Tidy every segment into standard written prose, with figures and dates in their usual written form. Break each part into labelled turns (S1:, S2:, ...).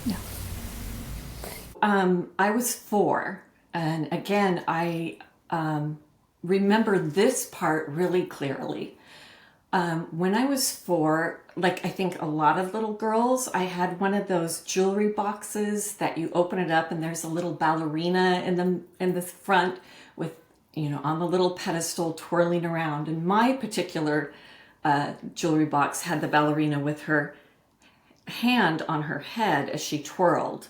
S1: Yeah.
S2: I was 4, and again, I remember this part really clearly. When I was 4, like I think a lot of little girls, I had one of those jewelry boxes that you open it up and there's a little ballerina in the front with, on the little pedestal twirling around. And my particular jewelry box had the ballerina with her hand on her head as she twirled.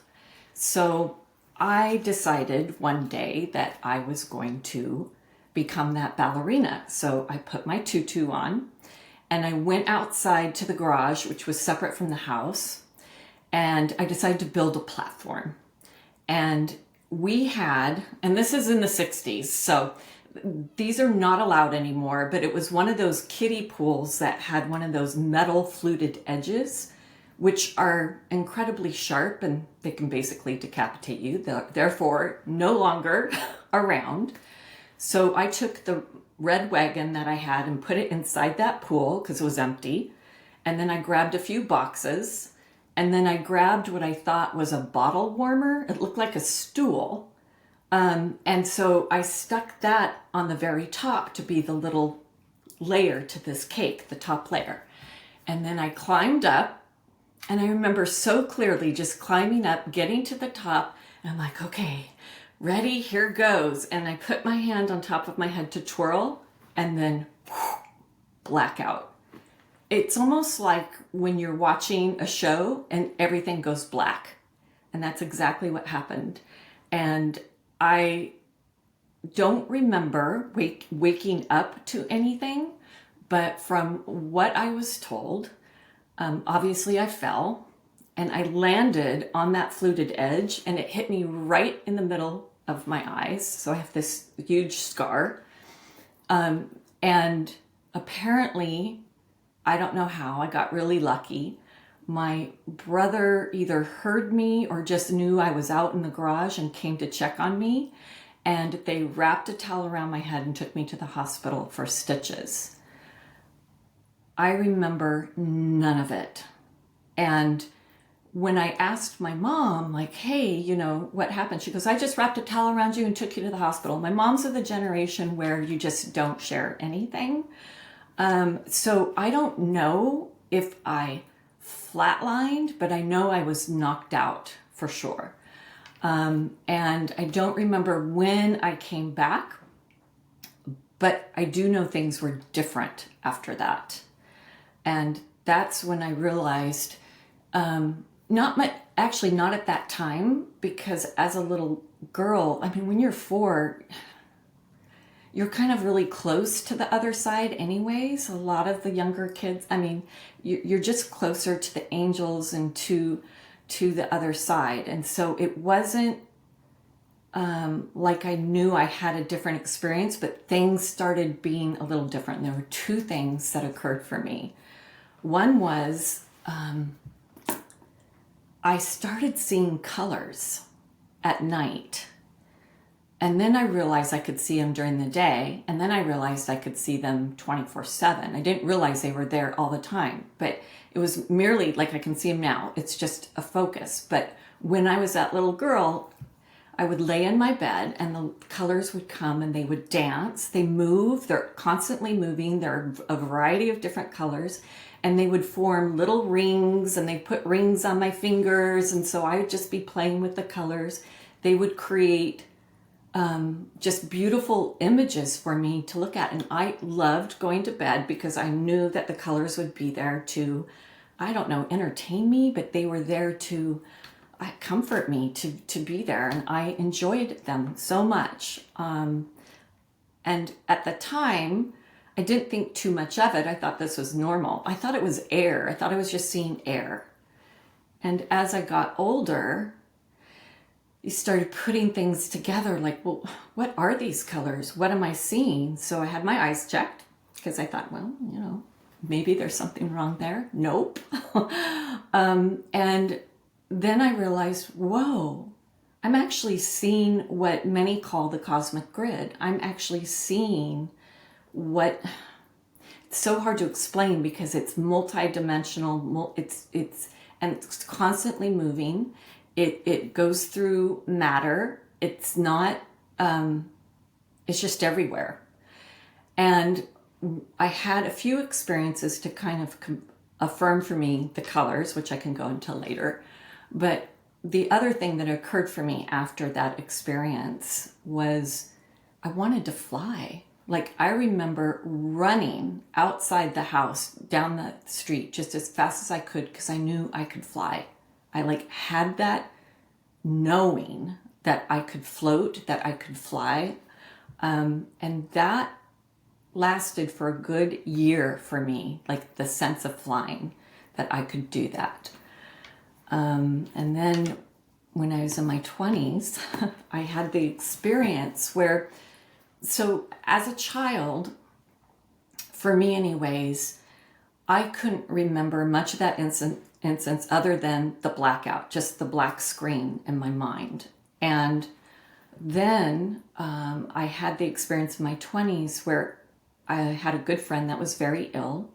S2: So I decided one day that I was going to become that ballerina. So I put my tutu on and I went outside to the garage, which was separate from the house, and I decided to build a platform. And we had, and this is in the 60s, so these are not allowed anymore, but it was one of those kiddie pools that had one of those metal fluted edges, which are incredibly sharp and they can basically decapitate you, therefore no longer around. So I took the red wagon that I had and put it inside that pool because it was empty. And then I grabbed a few boxes. And then I grabbed what I thought was a bottle warmer. It looked like a stool. And so I stuck that on the very top to be the little layer to this cake, the top layer. And then I climbed up, and I remember so clearly just climbing up, getting to the top, and I'm like, okay, ready, here goes. And I put my hand on top of my head to twirl, and then blackout. It's almost like when you're watching a show and everything goes black. And that's exactly what happened. And I don't remember waking up to anything, but from what I was told, obviously I fell and I landed on that fluted edge and it hit me right in the middle of my eyes. So I have this huge scar. And apparently, I don't know how, I got really lucky. My brother either heard me or just knew I was out in the garage and came to check on me. And they wrapped a towel around my head and took me to the hospital for stitches. I remember none of it. And when I asked my mom, like, hey, what happened? She goes, I just wrapped a towel around you and took you to the hospital. My mom's of the generation where you just don't share anything. So I don't know if I flatlined, but I know I was knocked out for sure. And I don't remember when I came back, but I do know things were different after that. And that's when I realized, actually not at that time, because as a little girl, I mean, when you're 4, you're kind of really close to the other side anyways. A lot of the younger kids, I mean, you're just closer to the angels and to the other side. And so it wasn't like I knew I had a different experience, but things started being a little different. There were 2 things that occurred for me. One was I started seeing colors at night. And then I realized I could see them during the day. And then I realized I could see them 24/7. I didn't realize they were there all the time, but it was merely like I can see them now. It's just a focus. But when I was that little girl, I would lay in my bed and the colors would come and they would dance. They move. They're constantly moving. There are a variety of different colors. And they would form little rings and they put rings on my fingers. And so I would just be playing with the colors. They would create just beautiful images for me to look at. And I loved going to bed because I knew that the colors would be there to, I don't know, entertain me, but they were there to comfort me to be there. And I enjoyed them so much. And at the time, I didn't think too much of it. I thought this was normal. I thought it was air. I thought I was just seeing air. And as I got older, you started putting things together like, well, what are these colors? What am I seeing? So I had my eyes checked because I thought, well, maybe there's something wrong there. Nope. And then I realized, whoa, I'm actually seeing what many call the cosmic grid. I'm actually seeing what, it's so hard to explain because it's multidimensional. It's and it's constantly moving. It goes through matter. It's not, it's just everywhere. And I had a few experiences to kind of affirm for me the colors, which I can go into later. But the other thing that occurred for me after that experience was I wanted to fly. Like, I remember running outside the house down the street just as fast as I could because I knew I could fly. I like had that knowing that I could float, that I could fly. And that lasted for a good year for me, like the sense of flying, that I could do that. And then when I was in my 20s, I had the experience where, so as a child, for me anyways, I couldn't remember much of that instance other than the blackout, just the black screen in my mind. And then I had the experience in my 20s where I had a good friend that was very ill,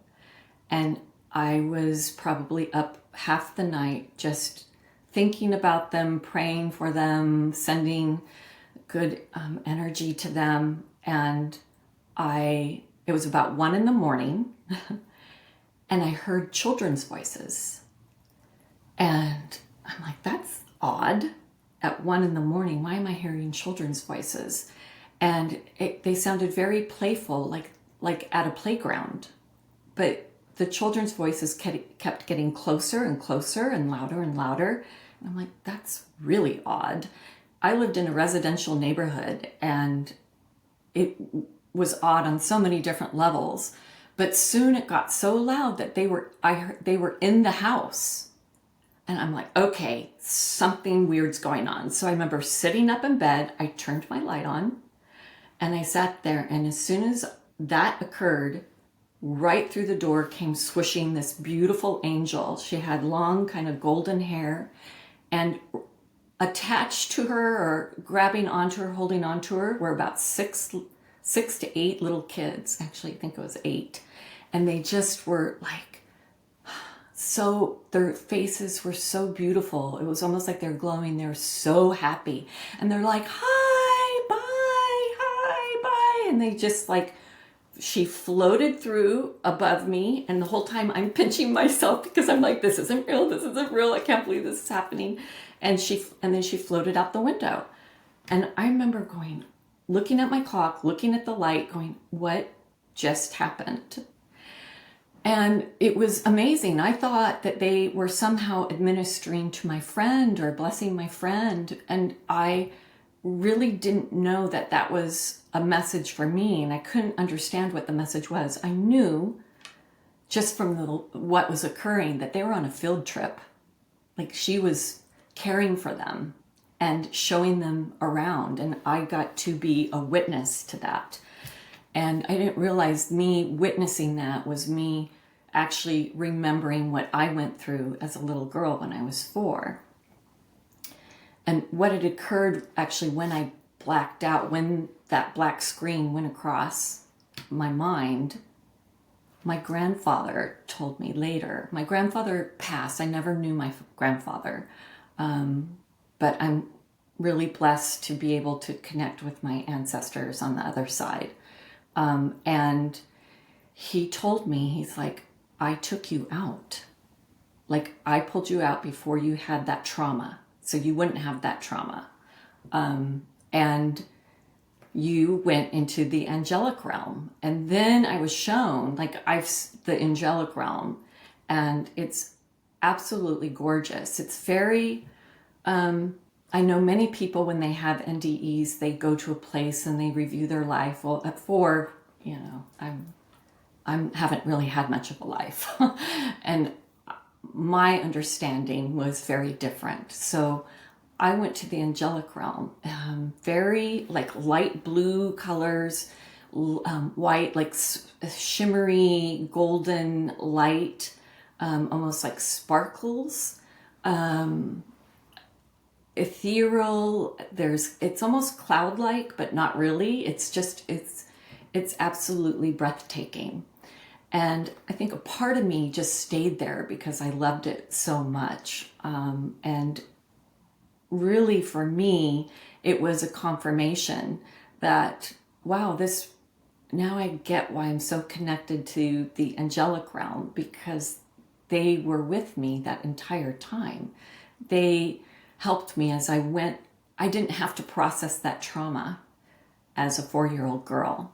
S2: and I was probably up half the night just thinking about them, praying for them, sending good energy to them. And it was about 1 a.m. and I heard children's voices. And I'm like, that's odd. At 1 a.m, why am I hearing children's voices? And they sounded very playful, like at a playground. But the children's voices kept getting closer and closer and louder and louder. And I'm like, that's really odd. I lived in a residential neighborhood, and it was odd on so many different levels. But soon it got so loud that they were in the house. And I'm like, okay, something weird's going on. So I remember sitting up in bed, I turned my light on, and I sat there. And as soon as that occurred, right through the door came swishing this beautiful angel. She had long kind of golden hair, and attached to her or grabbing onto her, holding onto her, were about six to eight little kids. Actually, I think it was 8. And they just were like, so their faces were so beautiful. It was almost like they're glowing. They're so happy. And they're like, hi, bye, hi, bye. And they just like, she floated through above me. And the whole time I'm pinching myself because I'm like, this isn't real. This isn't real. I can't believe this is happening. And then she floated out the window. And I remember looking at my clock, looking at the light, going, what just happened? And it was amazing. I thought that they were somehow administering to my friend or blessing my friend. And I really didn't know that that was a message for me. And I couldn't understand what the message was. I knew just from what was occurring that they were on a field trip. Like, she was caring for them and showing them around. And I got to be a witness to that. And I didn't realize me witnessing that was me actually remembering what I went through as a little girl when I was 4. And what had occurred actually when I blacked out, when that black screen went across my mind, my grandfather told me later. My grandfather passed. I never knew my grandfather. But I'm really blessed to be able to connect with my ancestors on the other side. And he told me, he's like, I took you out. Like, I pulled you out before you had that trauma, so you wouldn't have that trauma. And you went into the angelic realm. And then I was shown, the angelic realm, and it's absolutely gorgeous. It's very, I know many people when they have NDEs, they go to a place and they review their life. Well, at 4, I haven't really had much of a life. And my understanding was very different. So I went to the angelic realm, very like light blue colors, white, like shimmery golden light, almost like sparkles, ethereal. It's almost cloud-like, but not really. It's absolutely breathtaking. And I think a part of me just stayed there because I loved it so much. And really for me, it was a confirmation that, wow, now I get why I'm so connected to the angelic realm, because they were with me that entire time. They helped me as I went. I didn't have to process that trauma as a 4-year-old girl.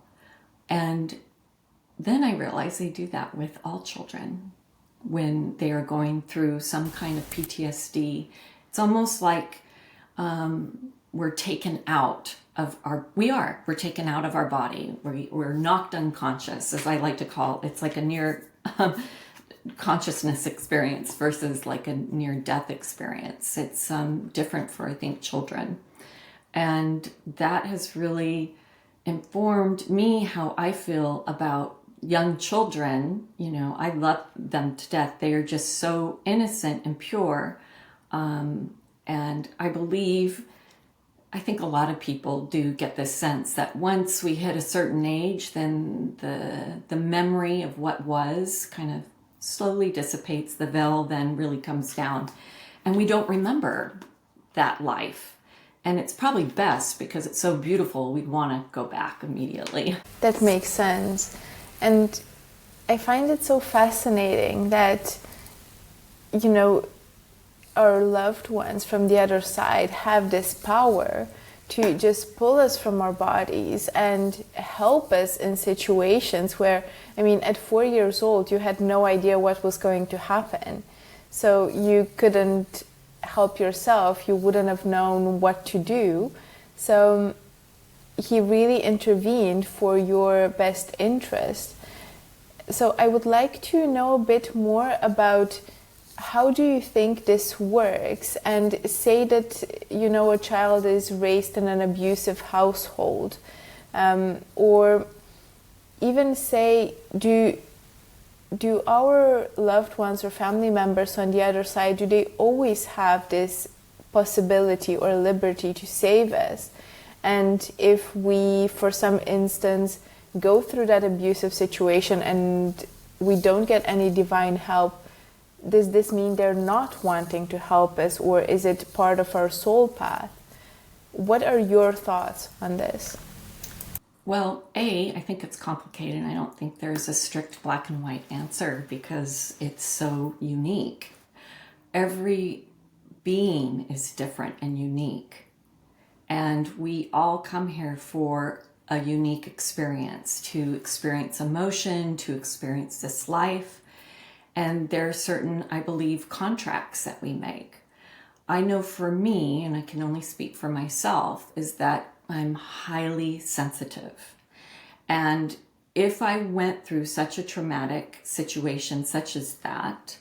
S2: And then I realized they do that with all children when they are going through some kind of PTSD. It's almost like we're taken out of we're taken out of our body. We're knocked unconscious, as I like to call it. It's like a near consciousness experience versus like a near death experience. It's different for, I think, children. And that has really informed me how I feel about young children. You know, I love them to death. They are just so innocent and pure. And I think a lot of people do get this sense that once we hit a certain age, then the memory of what was kind of slowly dissipates. The veil then really comes down, and we don't remember that life. And it's probably best, because it's so beautiful, we'd want to go back immediately.
S1: That makes sense. And I find it so fascinating that, you know, our loved ones from the other side have this power to just pull us from our bodies and help us in situations where, I mean, at 4 years old, you had no idea what was going to happen. So you couldn't help yourself. You wouldn't have known what to do. So he really intervened for your best interest. So I would like to know a bit more about how do you think this works? And say that, you know, a child is raised in an abusive household, or even say, do our loved ones or family members on the other side, do they always have this possibility or liberty to save us? And if we, for some instance, go through that abusive situation and we don't get any divine help, does this mean they're not wanting to help us, or is it part of our soul path? What are your thoughts on this?
S2: Well, I think it's complicated. I don't think there's a strict black and white answer, because it's so unique. Every being is different and unique. And we all come here for a unique experience, to experience emotion, to experience this life. And there are certain, I believe, contracts that we make. I know for me, and I can only speak for myself, is that I'm highly sensitive. And if I went through such a traumatic situation such as that,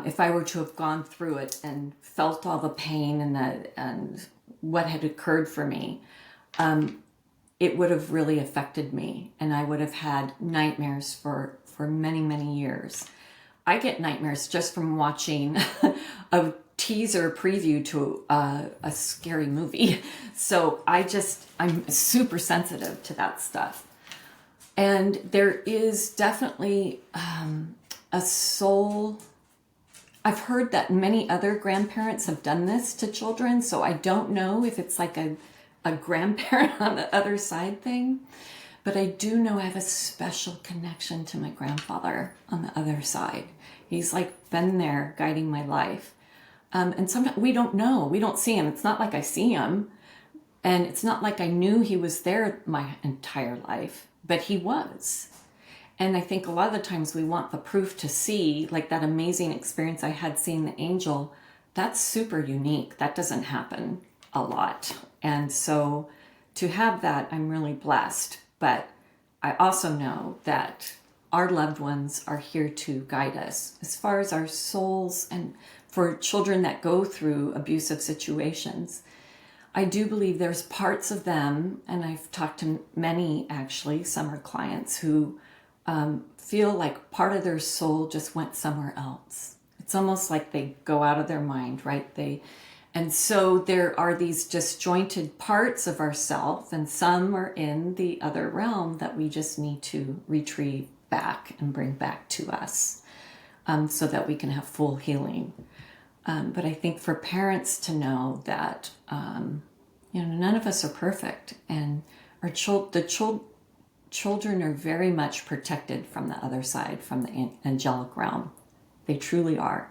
S2: if I were to have gone through it and felt all the pain and what had occurred for me, it would have really affected me. And I would have had nightmares for many, many years. I get nightmares just from watching a teaser preview to a scary movie. So I'm super sensitive to that stuff. And there is definitely a soul. I've heard that many other grandparents have done this to children, so I don't know if it's like a grandparent on the other side thing. But I do know I have a special connection to my grandfather on the other side. He's like been there guiding my life. And sometimes we don't know. We don't see him. It's not like I see him. And it's not like I knew he was there my entire life. But he was. And I think a lot of the times we want the proof to see, like that amazing experience I had seeing the angel. That's super unique. That doesn't happen a lot. And so to have that, I'm really blessed. But I also know that our loved ones are here to guide us as far as our souls, and for children that go through abusive situations. I do believe there's parts of them, and I've talked to many actually, some are clients who feel like part of their soul just went somewhere else. It's almost like they go out of their mind, right? And so there are these disjointed parts of ourself, and some are in the other realm that we just need to retrieve back and bring back to us, so that we can have full healing. But I think for parents to know that, none of us are perfect, and our children are very much protected from the other side, from the angelic realm. They truly are.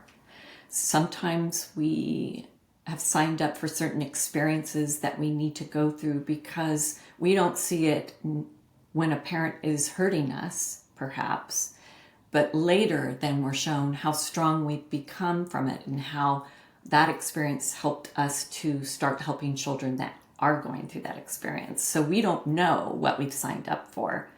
S2: Sometimes we have signed up for certain experiences that we need to go through because we don't see it when a parent is hurting us, perhaps. But later, then we're shown how strong we've become from it and how that experience helped us to start helping children that are going through that experience. So we don't know what we've signed up for.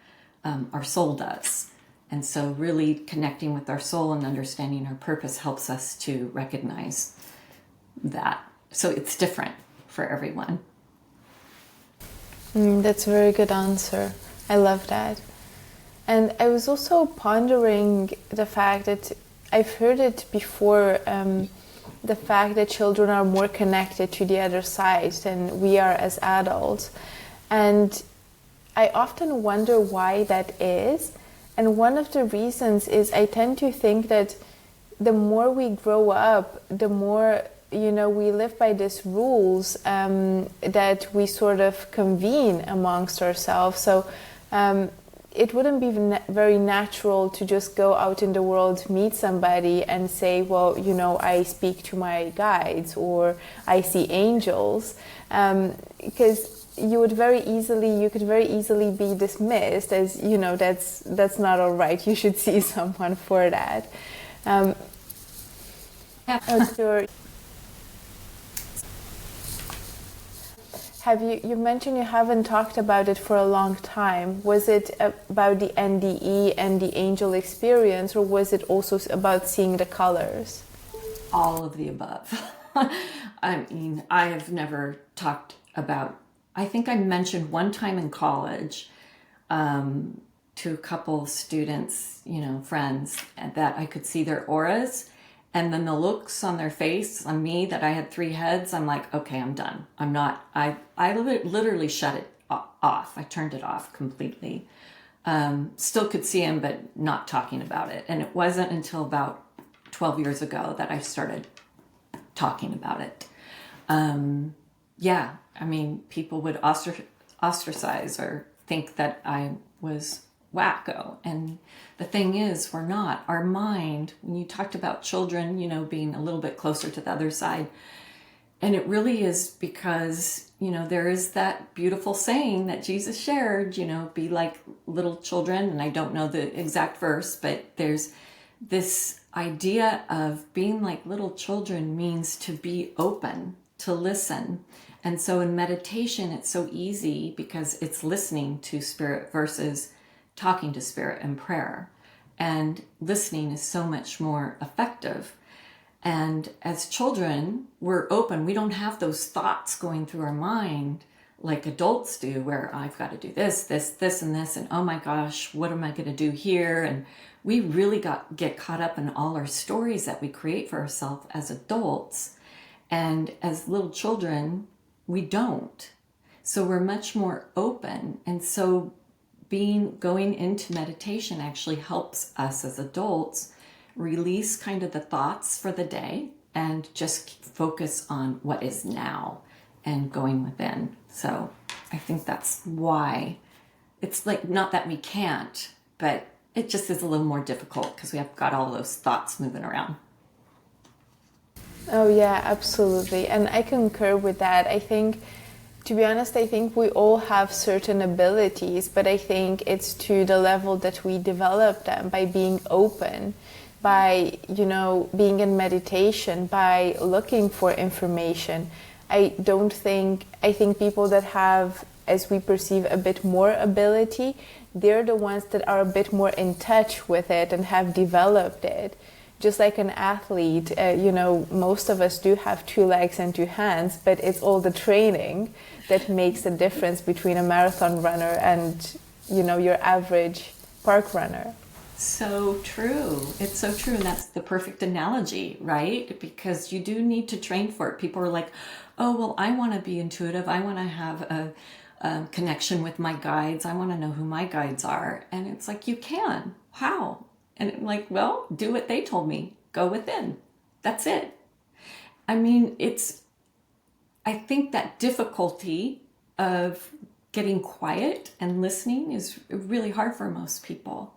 S2: Our soul does. And so really connecting with our soul and understanding our purpose helps us to recognize that. So it's different for everyone.
S1: That's a very good answer. I love that. And I was also pondering the fact that I've heard it before, the fact that children are more connected to the other side than we are as adults. And I often wonder why that is. And one of the reasons is I tend to think that the more we grow up, the more, we live by these rules that we sort of convene amongst ourselves. So it wouldn't be very natural to just go out in the world, meet somebody and say, well, I speak to my guides or I see angels, because you could very easily be dismissed as, that's not all right. You should see someone for that. Sure. You mentioned you haven't talked about it for a long time. Was it about the NDE and the angel experience, or was it also about seeing the colors?
S2: All of the above. I mean, I have never talked about, I think I mentioned one time in college to a couple students, friends, that I could see their auras. And then the looks on their face, on me, that I had 3 heads, I'm like, okay, I'm done. I literally shut it off. I turned it off completely. Still could see him, but not talking about it. And it wasn't until about 12 years ago that I started talking about it. People would ostracize or think that I was wacko. And the thing is, we're not. Our mind, when you talked about children, being a little bit closer to the other side, and it really is because, there is that beautiful saying that Jesus shared, be like little children. And I don't know the exact verse, but there's this idea of being like little children means to be open, to listen. And so in meditation, it's so easy because it's listening to spirit versus talking to spirit in prayer. And listening is so much more effective. And as children, we're open. We don't have those thoughts going through our mind like adults do, where I've got to do this, and this, and oh my gosh, what am I going to do here? And we really get caught up in all our stories that we create for ourselves as adults. And as little children, we don't. So we're much more open. And so going into meditation actually helps us as adults release kind of the thoughts for the day and just focus on what is now and going within. So I think that's why it's like, not that we can't, but it just is a little more difficult because we have got all those thoughts moving around.
S1: Oh yeah, absolutely. And I concur with that. I think, to be honest, I think we all have certain abilities, but I think it's to the level that we develop them by being open, by, being in meditation, by looking for information. I think people that have, as we perceive, a bit more ability, they're the ones that are a bit more in touch with it and have developed it. Just like an athlete, most of us do have 2 legs and 2 hands, but it's all the training that makes the difference between a marathon runner and, your average park runner.
S2: So true. It's so true. And that's the perfect analogy, right? Because you do need to train for it. People are like, oh, well, I want to be intuitive. I want to have connection with my guides. I want to know who my guides are. And it's like, you can. How? And I'm like, well, do what they told me. Go within. That's it. I mean, I think that difficulty of getting quiet and listening is really hard for most people.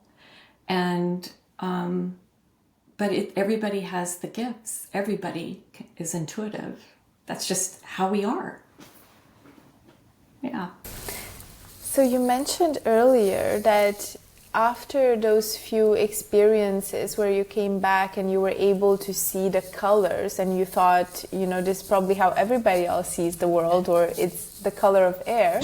S2: And, but everybody has the gifts. Everybody is intuitive. That's just how we are. Yeah.
S1: So you mentioned earlier that after those few experiences where you came back and you were able to see the colors and you thought, this is probably how everybody else sees the world, or it's the color of air,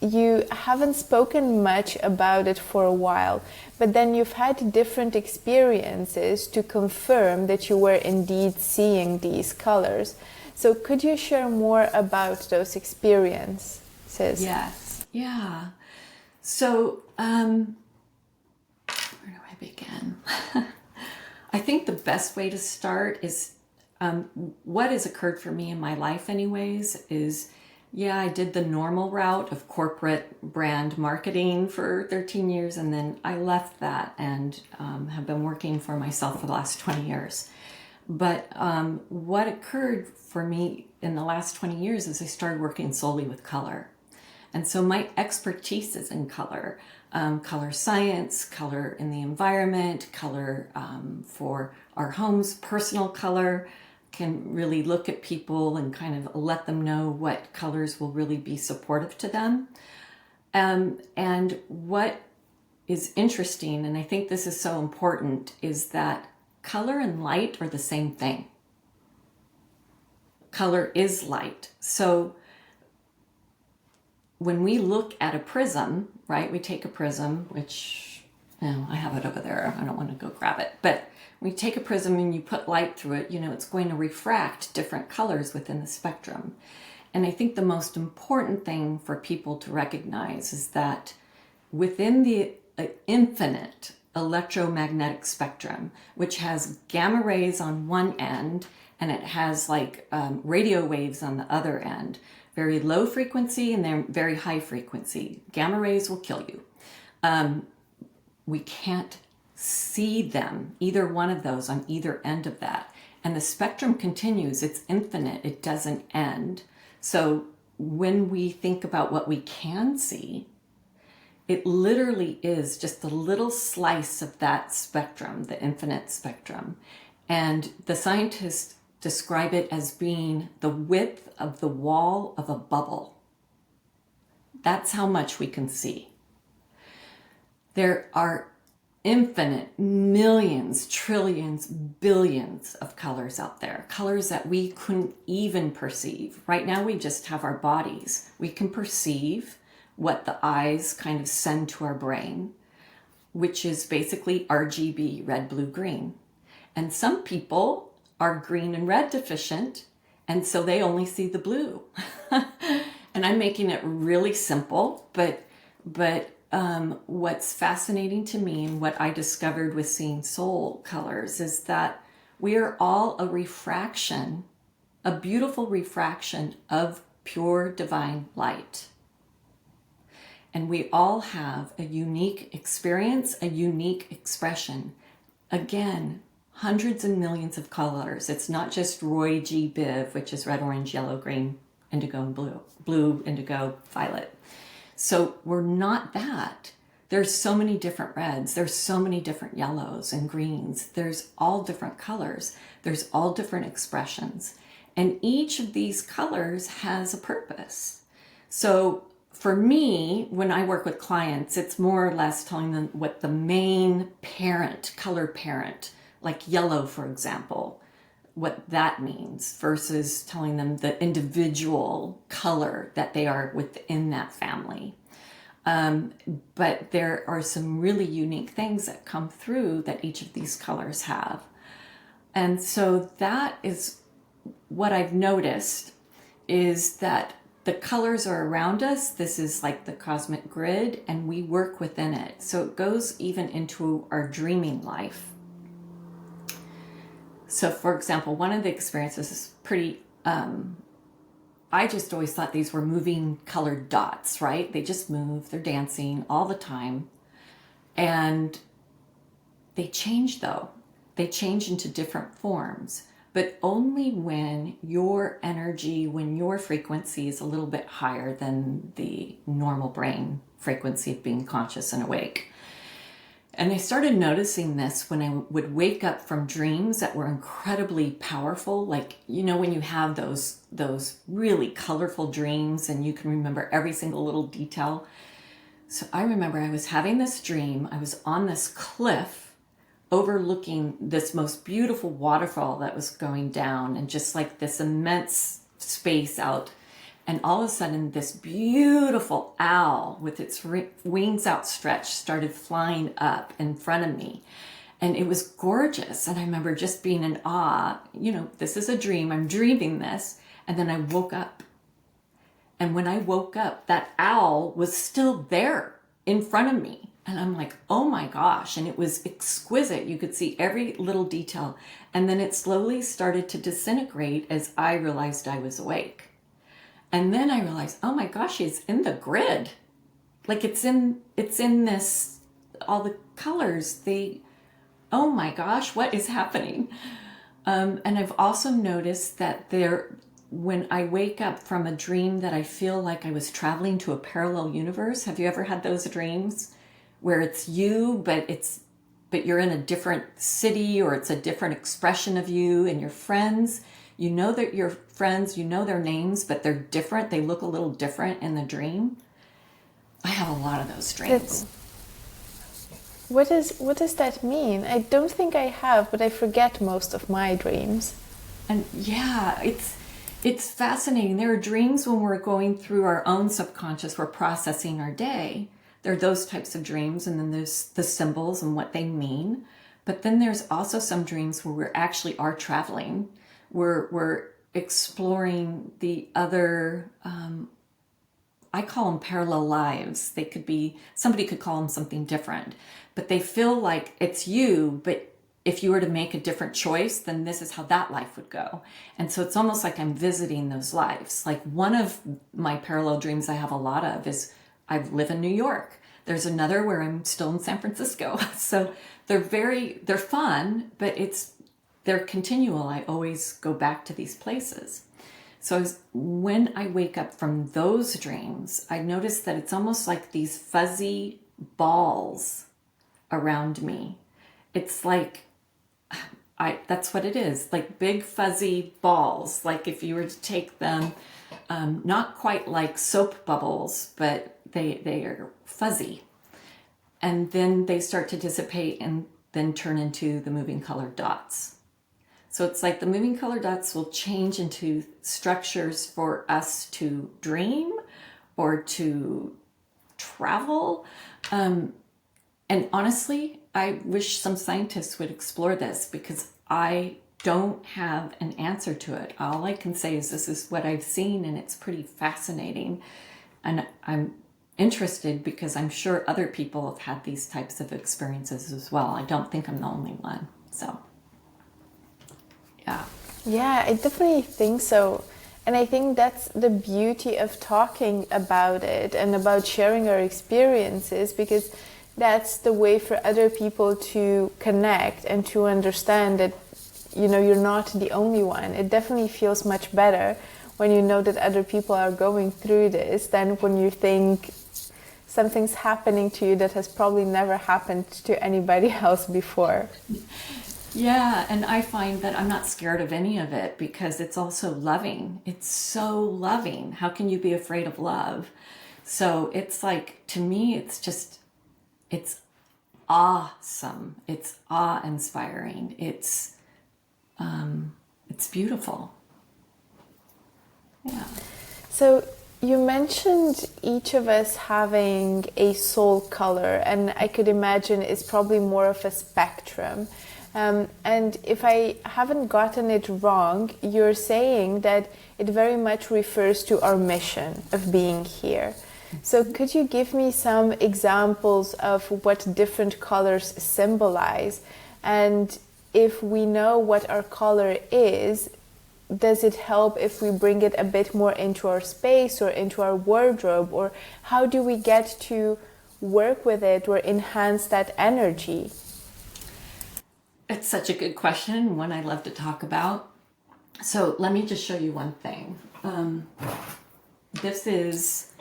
S1: you haven't spoken much about it for a while, but then you've had different experiences to confirm that you were indeed seeing these colors. So could you share more about those experiences?
S2: Yes. Yeah. So, where do I begin? I think the best way to start is what has occurred for me in my life anyways is, I did the normal route of corporate brand marketing for 13 years, and then I left that and have been working for myself for the last 20 years. But what occurred for me in the last 20 years is I started working solely with color. And so my expertise is in color, color science, color in the environment, color for our homes, personal color, can really look at people and kind of let them know what colors will really be supportive to them. And what is interesting, and I think this is so important, is that color and light are the same thing. Color is light. So when we look at a prism, right, we take a prism, which, I have it over there. I don't want to go grab it. But when you take a prism and you put light through it, it's going to refract different colors within the spectrum. And I think the most important thing for people to recognize is that within the infinite electromagnetic spectrum, which has gamma rays on one end, and it has radio waves on the other end, very low frequency and then very high frequency. Gamma rays will kill you. We can't see them, either one of those on either end of that. And the spectrum continues, it's infinite, it doesn't end. So when we think about what we can see, it literally is just a little slice of that spectrum, the infinite spectrum. And the scientists describe it as being the width of the wall of a bubble. That's how much we can see. There are infinite millions, trillions, billions of colors out there, colors that we couldn't even perceive. Right now we just have our bodies. We can perceive what the eyes kind of send to our brain, which is basically RGB, red, blue, green. And some people are green and red deficient, and so they only see the blue. And I'm making it really simple, but what's fascinating to me and what I discovered with seeing soul colors is that we are all a refraction, a beautiful refraction of pure divine light. And we all have a unique experience, a unique expression. Again, hundreds and millions of colors. It's not just Roy G. Biv, which is red, orange, yellow, green, indigo, and blue. Blue, indigo, violet. So we're not that. There's so many different reds. There's so many different yellows and greens. There's all different colors. There's all different expressions. And each of these colors has a purpose. So for me, when I work with clients, it's more or less telling them what the main parent, color parent, like yellow, for example, what that means versus telling them the individual color that they are within that family. But there are some really unique things that come through that each of these colors have. And so that is what I've noticed, is that the colors are around us. This is like the cosmic grid, and we work within it. So it goes even into our dreaming life. So for example, one of the experiences is pretty I just always thought these were moving colored dots, right? They just move, they're dancing all the time. And they change though. They change into different forms, but only when your energy, when your frequency is a little bit higher than the normal brain frequency of being conscious and awake. And I started noticing this when I would wake up from dreams that were incredibly powerful. Like, you know, when you have those really colorful dreams and you can remember every single little detail. So I remember I was having this dream. I was on this cliff overlooking this most beautiful waterfall that was going down, and just like this immense space out. And all of a sudden, this beautiful owl with its wings outstretched started flying up in front of me. And it was gorgeous. And I remember just being in awe. You know, this is a dream. I'm dreaming this. And then I woke up. And when I woke up, that owl was still there in front of me. And I'm like, oh my gosh. And it was exquisite. You could see every little detail. And then it slowly started to disintegrate as I realized I was awake. And then I realized, oh my gosh, it's in the grid. Like it's in this, all the colors, oh my gosh, what is happening? And I've also noticed that when I wake up from a dream that I feel like I was traveling to a parallel universe. Have you ever had those dreams where it's you, but you're in a different city, or it's a different expression of you and your friends? You know that your friends, you know their names, but they're different. They look a little different in the dream. I have a lot of those dreams.
S1: What does that mean? I don't think I have, but I forget most of my dreams.
S2: And yeah, it's fascinating. There are dreams when we're going through our own subconscious, we're processing our day. There are those types of dreams, and then there's the symbols and what they mean. But then there's also some dreams where we actually are traveling. We're exploring the other, I call them parallel lives. They could be, somebody could call them something different, but they feel like it's you, but if you were to make a different choice, then this is how that life would go. And so it's almost like I'm visiting those lives. Like one of my parallel dreams I have a lot of is I live in New York. There's another where I'm still in San Francisco. So they're fun, but they're continual. I always go back to these places. So when I wake up from those dreams, I notice that it's almost like these fuzzy balls around me. It's like, that's what it is, like big fuzzy balls. Like if you were to take them, not quite like soap bubbles, but they are fuzzy. And then they start to dissipate and then turn into the moving colored dots. So it's like the moving color dots will change into structures for us to dream or to travel. And honestly, I wish some scientists would explore this, because I don't have an answer to it. All I can say is this is what I've seen, and it's pretty fascinating. And I'm interested because I'm sure other people have had these types of experiences as well. I don't think I'm the only one. So
S1: yeah, I definitely think so. And I think that's the beauty of talking about it and about sharing our experiences, because that's the way for other people to connect and to understand that, you know, you're not the only one. It definitely feels much better when you know that other people are going through this than when you think something's happening to you that has probably never happened to anybody else before.
S2: Yeah, and I find that I'm not scared of any of it because it's also loving. It's so loving. How can you be afraid of love? So it's like, to me, it's awesome. It's awe-inspiring. It's beautiful. Yeah.
S1: So you mentioned each of us having a soul color, and I could imagine it's probably more of a spectrum. And if I haven't gotten it wrong, you're saying that it very much refers to our mission of being here. So could you give me some examples of what different colors symbolize? And if we know what our color is, does it help if we bring it a bit more into our space or into our wardrobe? Or how do we get to work with it or enhance that energy?
S2: It's such a good question, one I love to talk about. So let me just show you one thing. This is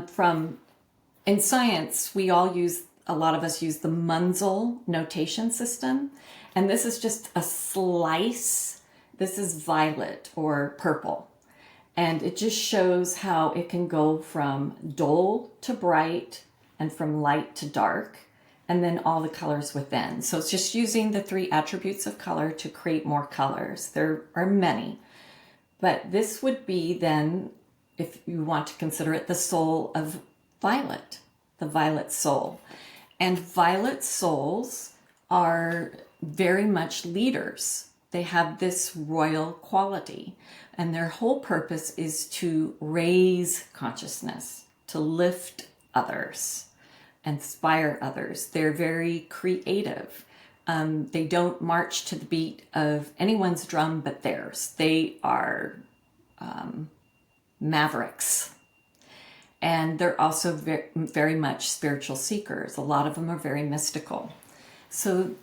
S2: from, in science, a lot of us use the Munsell notation system. And this is just a slice. This is violet or purple. And it just shows how it can go from dull to bright and from light to dark, and then all the colors within. So it's just using the 3 attributes of color to create more colors. There are many, but this would be then, if you want to consider it, the soul of violet, the violet soul. And violet souls are very much leaders. They have this royal quality, and their whole purpose is to raise consciousness, to lift others, inspire others. They're very creative. They don't march to the beat of anyone's drum but theirs. They are mavericks. And they're also very, very much spiritual seekers. A lot of them are very mystical. So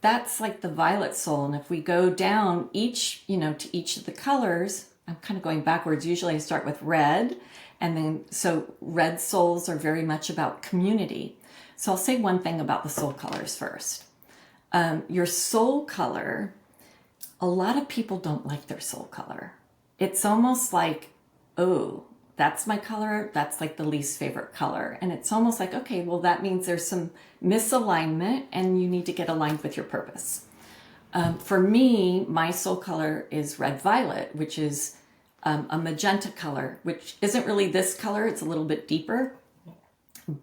S2: that's like the violet soul. And if we go down to each of the colors, I'm kind of going backwards. Usually I start with red. And then, so red souls are very much about community. So I'll say one thing about the soul colors first. Your soul color, a lot of people don't like their soul color. It's almost like, oh, that's my color. That's like the least favorite color. And it's almost like, okay, well, that means there's some misalignment and you need to get aligned with your purpose. For me, my soul color is red violet, which is a magenta color, which isn't really this color. It's a little bit deeper.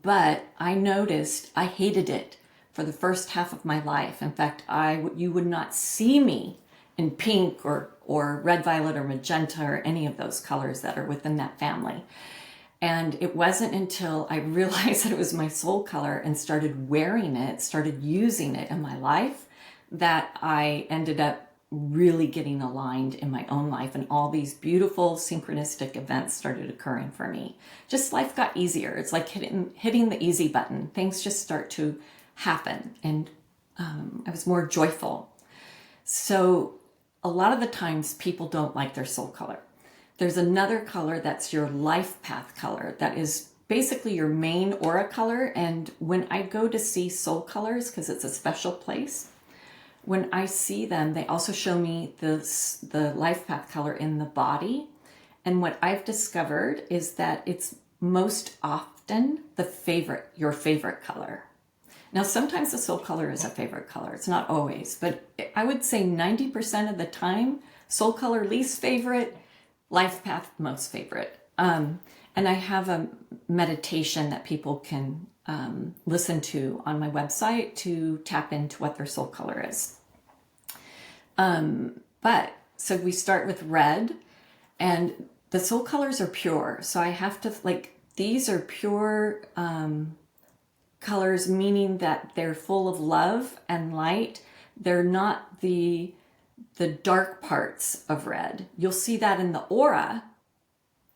S2: But I noticed I hated it for the first half of my life. In fact, you would not see me in pink or red violet or magenta or any of those colors that are within that family. And it wasn't until I realized that it was my soul color and started wearing it, started using it in my life, that I ended up really getting aligned in my own life, and all these beautiful synchronistic events started occurring for me. Just life got easier. It's like hitting the easy button. Things just start to happen, and I was more joyful. So a lot of the times people don't like their soul color. There's another color that's your life path color that is basically your main aura color. And when I go to see soul colors, because it's a special place, when I see them, they also show me the life path color in the body. And what I've discovered is that it's most often your favorite color. Now, sometimes the soul color is a favorite color. It's not always, but I would say 90% of the time, soul color least favorite, life path most favorite. And I have a meditation that people can listen to on my website to tap into what their soul color is. So we start with red, and the soul colors are pure. So I have to, these are pure colors, meaning that they're full of love and light. They're not the dark parts of red. You'll see that in the aura,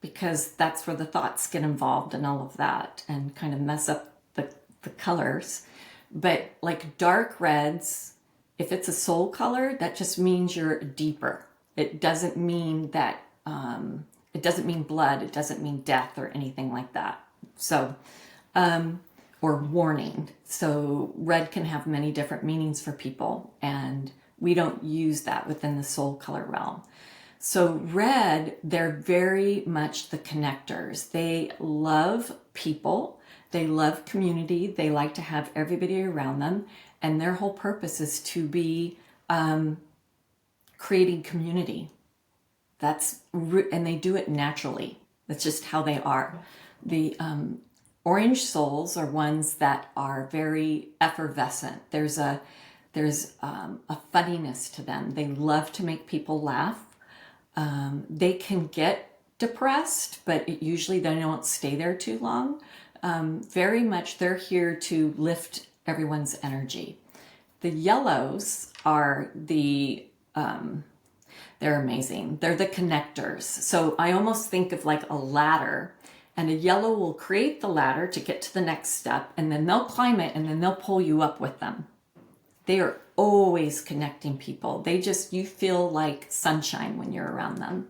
S2: because that's where the thoughts get involved and all of that and kind of mess up the colors. But like dark reds, if it's a soul color, that just means you're deeper. It doesn't mean that, it doesn't mean blood. It doesn't mean death or anything like that. So, or warning. So red can have many different meanings for people, and we don't use that within the soul color realm. So red, they're very much the connectors. They love people. They love community. They like to have everybody around them. And their whole purpose is to be creating community. And they do it naturally. That's just how they are. The orange souls are ones that are very effervescent. There's a funniness to them. They love to make people laugh. They can get depressed, but usually they don't stay there too long. Very much they're here to lift everyone's energy. The yellows are They're amazing. They're the connectors. So I almost think of like a ladder, and a yellow will create the ladder to get to the next step, and then they'll climb it, and then they'll pull you up with them. They are always connecting people. You feel like sunshine when you're around them.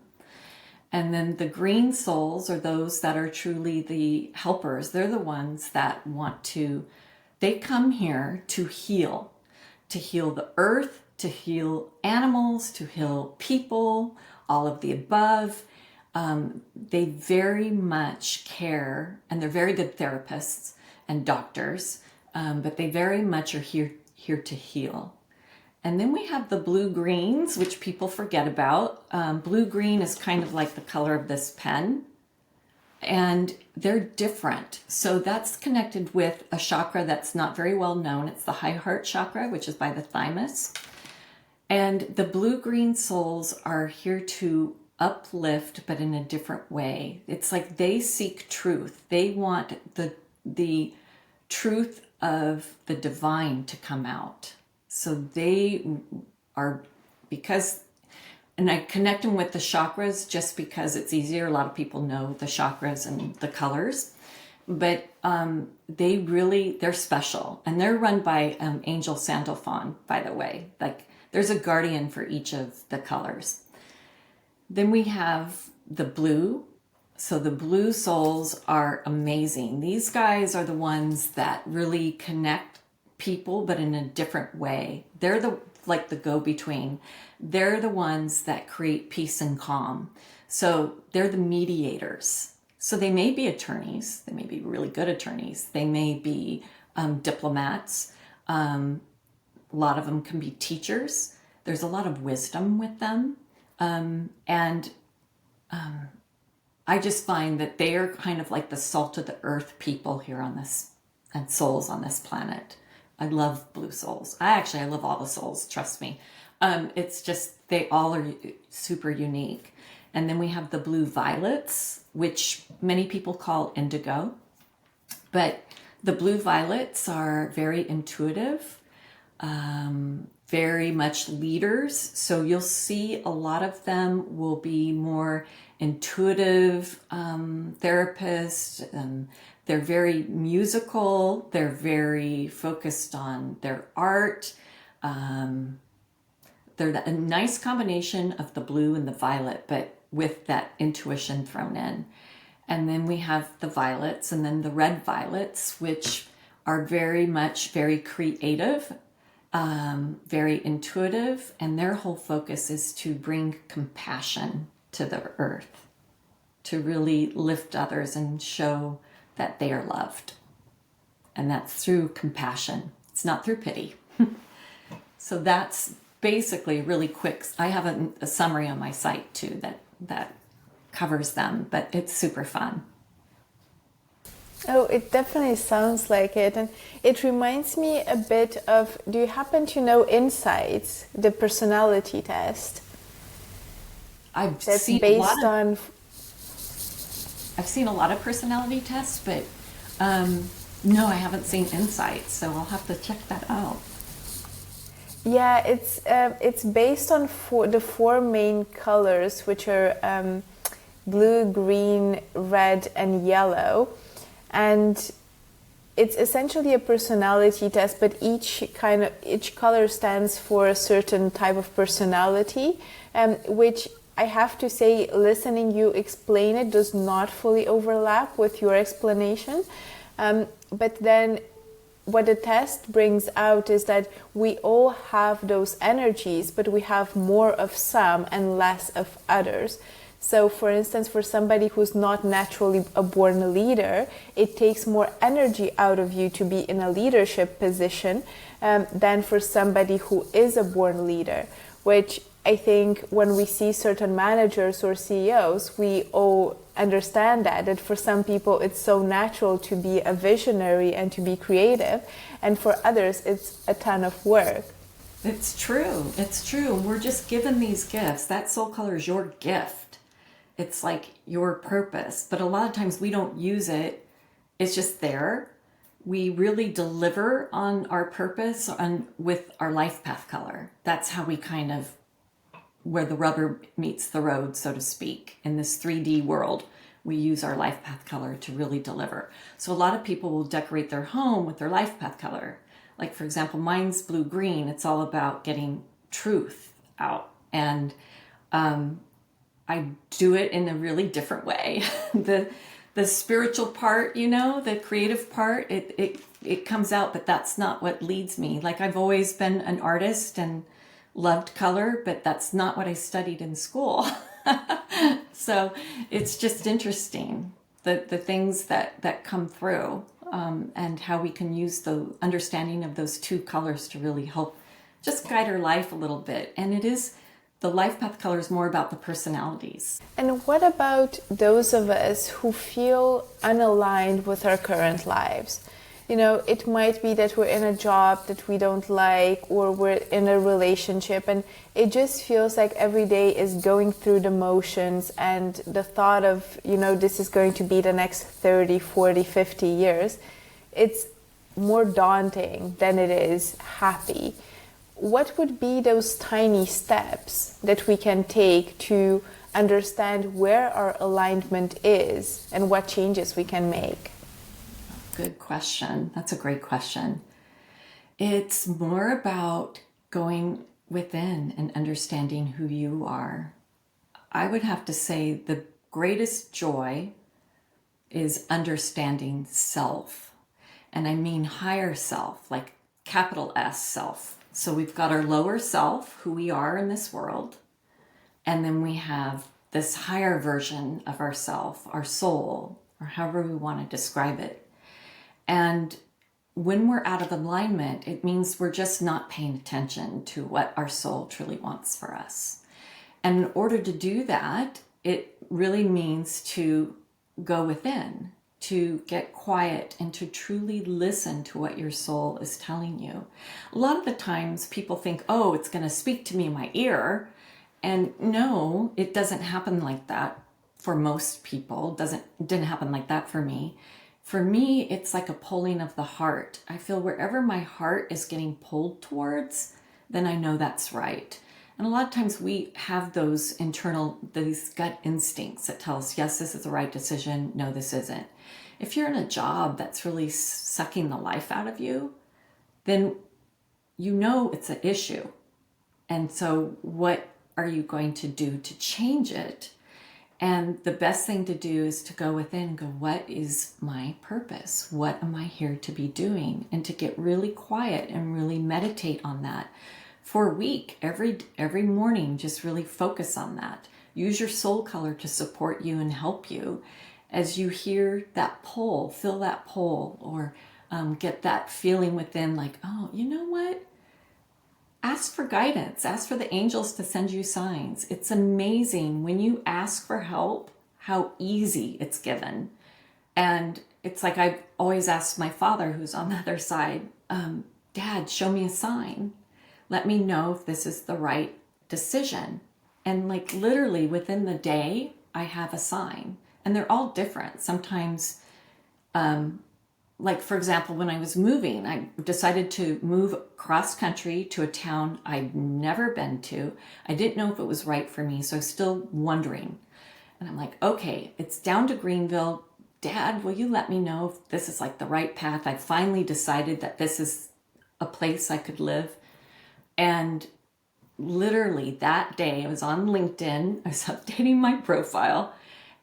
S2: And then the green souls are those that are truly the helpers. They're the ones that they come here to heal the earth, to heal animals, to heal people, all of the above. They very much care, and they're very good therapists and doctors, but they very much are here to heal. And then we have the blue-greens, which people forget about. Blue-green is kind of like the color of this pen, and they're different. So that's connected with a chakra that's not very well known. It's the high heart chakra, which is by the thymus. And the blue-green souls are here to uplift, but in a different way. It's like they seek truth. They want the truth of the divine to come out. So they are, and I connect them with the chakras just because it's easier. A lot of people know the chakras and the colors, but they're special, and they're run by Angel Sandalphon, by the way. Like, there's a guardian for each of the colors. Then we have the blue. So the blue souls are amazing. These guys are the ones that really connect people, but in a different way. They're like the go-between. They're the ones that create peace and calm. So they're the mediators. So they may be attorneys. They may be really good attorneys. They may be diplomats. A lot of them can be teachers. There's a lot of wisdom with them. I just find that they are kind of like the salt of the earth people here on this, and souls on this planet. I love blue souls. I love all the souls, trust me. It's just, they all are super unique. And then we have the blue violets, which many people call indigo. But the blue violets are very intuitive, very much leaders. So you'll see a lot of them will be more intuitive therapists. They're very musical. They're very focused on their art. They're a nice combination of the blue and the violet, but with that intuition thrown in. And then we have the violets, and then the red violets, which are very creative, very intuitive, and their whole focus is to bring compassion to the earth, to really lift others and show that they are loved. And that's through compassion. It's not through pity. So that's basically really quick. I have a summary on my site too that covers them, but it's super fun.
S1: Oh, it definitely sounds like it. And it reminds me a bit of, do you happen to know Insights, the personality test?
S2: I've seen a lot of personality tests, but no, I haven't seen Insights, so I'll have to check that out.
S1: Yeah, it's based on the four main colors, which are blue, green, red, and yellow. And it's essentially a personality test, but each color stands for a certain type of personality, which I have to say, listening you explain it does not fully overlap with your explanation. But then what the test brings out is that we all have those energies, but we have more of some and less of others. So, for instance, for somebody who's not naturally a born leader, it takes more energy out of you to be in a leadership position than for somebody who is a born leader, which I think when we see certain managers or CEOs, we all understand that for some people it's so natural to be a visionary and to be creative, and for others it's a ton of work.
S2: It's true. We're just given these gifts. That soul color is your gift. It's like your purpose, but a lot of times we don't use it. It's just there. We really deliver on our purpose with our life path color. That's how we kind of where the rubber meets the road, so to speak. In this 3D world, we use our life path color to really deliver. So a lot of people will decorate their home with their life path color. Like, for example, mine's blue-green. It's all about getting truth out. And I do it in a really different way. The spiritual part, the creative part, it comes out, but that's not what leads me. Like, I've always been an artist and loved color, but that's not what I studied in school. So it's just interesting, the things that come through, and how we can use the understanding of those two colors to really help just guide our life a little bit. And the life path color is more about the personalities.
S1: And what about those of us who feel unaligned with our current lives? It might be that we're in a job that we don't like, or we're in a relationship and it just feels like every day is going through the motions, and the thought of, this is going to be the next 30, 40, 50 years, it's more daunting than it is happy. What would be those tiny steps that we can take to understand where our alignment is and what changes we can make?
S2: Good question. That's a great question. It's more about going within and understanding who you are. I would have to say the greatest joy is understanding self. And I mean higher self, like capital S self. So we've got our lower self, who we are in this world. And then we have this higher version of ourself, our soul, or however we want to describe it. And when we're out of alignment, it means we're just not paying attention to what our soul truly wants for us. And in order to do that, it really means to go within, to get quiet and to truly listen to what your soul is telling you. A lot of the times people think, oh, it's going to speak to me in my ear. And no, it doesn't happen like that for most people. It didn't happen like that for me. For me, it's like a pulling of the heart. I feel wherever my heart is getting pulled towards, then I know that's right. And a lot of times we have these gut instincts that tell us, yes, this is the right decision. No, this isn't. If you're in a job that's really sucking the life out of you, then it's an issue. And so what are you going to do to change it? And the best thing to do is to go within and go, what is my purpose? What am I here to be doing? And to get really quiet and really meditate on that for a week, every morning. Just really focus on that. Use your soul color to support you and help you as you hear that pull, feel that pull, or get that feeling within, like, oh, you know what? Ask for guidance. Ask for the angels to send you signs. It's amazing when you ask for help, how easy it's given. And it's like I've always asked my father, who's on the other side, Dad, show me a sign. Let me know if this is the right decision. And like literally within the day, I have a sign. And they're all different. Sometimes, like for example, when I was moving, I decided to move cross country to a town I'd never been to. I didn't know if it was right for me, so I was still wondering. And I'm like, okay, it's down to Greenville. Dad, will you let me know if this is like the right path? I finally decided that this is a place I could live. And literally that day, I was on LinkedIn, I was updating my profile,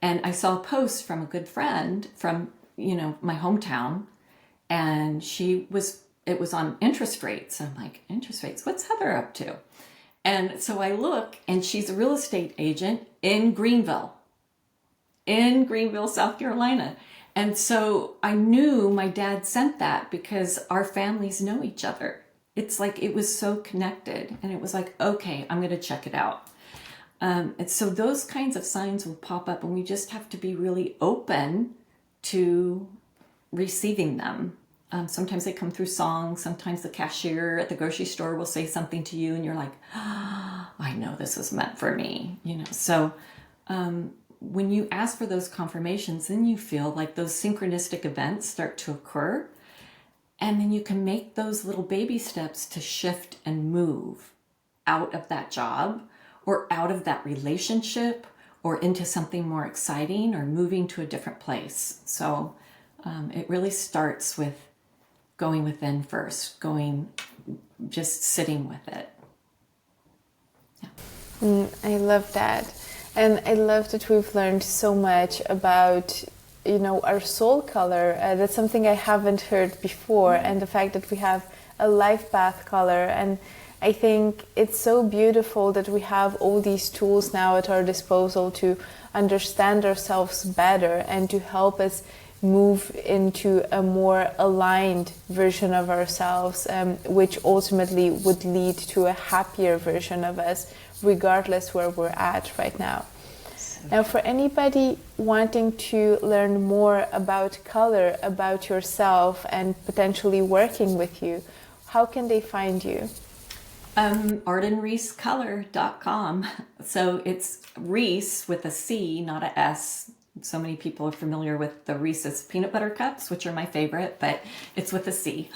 S2: and I saw a post from a good friend from, my hometown, and it was on interest rates. I'm like, interest rates, what's Heather up to? And so I look, and she's a real estate agent in Greenville, South Carolina. And so I knew my dad sent that because our families know each other. It's like, it was so connected, and it was like, okay, I'm going to check it out. And so those kinds of signs will pop up, and we just have to be really open to receiving them. Sometimes they come through songs. Sometimes the cashier at the grocery store will say something to you and you're like, oh, I know this is meant for me. So when you ask for those confirmations, then you feel like those synchronistic events start to occur, and then you can make those little baby steps to shift and move out of that job, or out of that relationship or into something more exciting or moving to a different place. So it really starts with going within first, just sitting with it. Yeah.
S1: I love that. And I love that we've learned so much about, our soul color. That's something I haven't heard before. And the fact that we have a life path color. And I think it's so beautiful that we have all these tools now at our disposal to understand ourselves better and to help us move into a more aligned version of ourselves, which ultimately would lead to a happier version of us, regardless where we're at right now. Now, for anybody wanting to learn more about color, about yourself, and potentially working with you, how can they find you?
S2: ArdenReeceColor.com. So it's Reece with a C, not a S. So many people are familiar with the Reese's peanut butter cups, which are my favorite, but it's with a C.